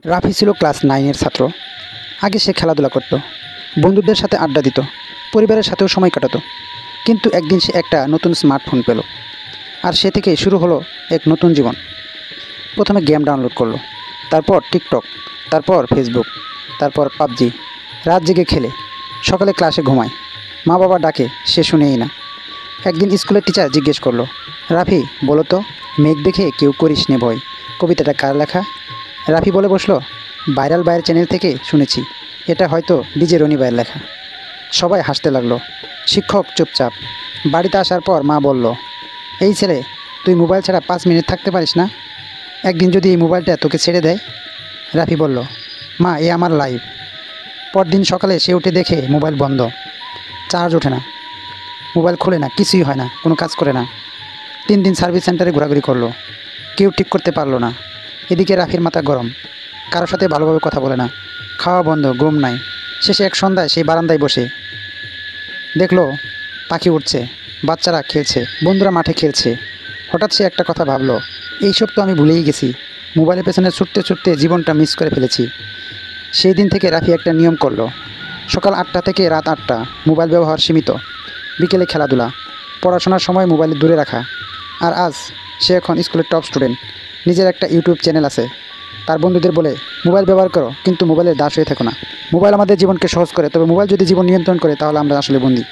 রাফি ছিল ক্লাস 9-এর ছাত্র। আগে সে খেলাধুলা করত, বন্ধুদের সাথে আড্ডা দিত, পরিবারের সাথেও সময় কাটাতো। কিন্তু একদিন সে একটা নতুন স্মার্টফোন পেল, আর সে থেকেই শুরু হলো এক নতুন জীবন। প্রথমে গেম ডাউনলোড করলো, তারপর টিকটক, তারপর ফেসবুক, তারপর পাবজি। রাত জেগে খেলে, সকালে ক্লাসে ঘুমায়, মা বাবা ডাকে সে শুনেই না। একদিন স্কুলের টিচার জিজ্ঞেস করলো, রাফি বলো তো, মেঘ দেখে কেউ করিস নে ভয়, কবিতাটা কার লেখা? রাফি বলে বসলো, ভাইরাল বাইরের চ্যানেল থেকে শুনেছি, এটা হয়তো ডিজে রনি ভাইয়ের লেখা। সবাই হাসতে লাগলো, শিক্ষক চুপচাপ। বাড়িতে আসার পর মা বলল, এই ছেলে, তুই মোবাইল ছাড়া 5 মিনিট থাকতে পারিস না? একদিন যদি এই মোবাইলটা তোকে ছেড়ে দেয়? রাফি বলল, মা এ আমার লাইফ। পরদিন সকালে সে উঠে দেখে মোবাইল বন্ধ, চার্জ ওঠে না, মোবাইল খোলে না, কিছুই হয় না, কোনো কাজ করে না। 3 দিন সার্ভিস সেন্টারে ঘোরাঘুরি করলো, কেউ ঠিক করতে পারলো না। এদিকে রাফির মাথা গরম, কারোর সাথে ভালোভাবে কথা বলে না, খাওয়া বন্ধ, ঘুম নাই। শেষে এক সন্ধ্যায় সেই বারান্দায় বসে দেখলো পাখি উঠছে, বাচ্চারা খেলছে, বন্ধুরা মাঠে খেলছে। হঠাৎ সে একটা কথা ভাবলো, এইসব তো আমি ভুলেই গেছি, মোবাইলের পেছনে ছুটতে ছুটতে জীবনটা মিস করে ফেলেছি। সেই দিন থেকে রাফি একটা নিয়ম করলো, সকাল 8টা থেকে রাত 8টা মোবাইল ব্যবহার সীমিত, বিকেলে খেলাধুলা, পড়াশোনার সময় মোবাইল দূরে রাখা। আর আজ সে এখন স্কুলের টপ স্টুডেন্ট, নিজের একটা ইউটিউব চ্যানেল আছে। তার বন্ধুদের বলে, মোবাইল ব্যবহার করো কিন্তু মোবাইলের দাস হয়ে থেকো না। মোবাইল আমাদের জীবনকে সহজ করে, তবে মোবাইল যদি জীবন নিয়ন্ত্রণ করে তাহলে আমরা আসলে বন্দী।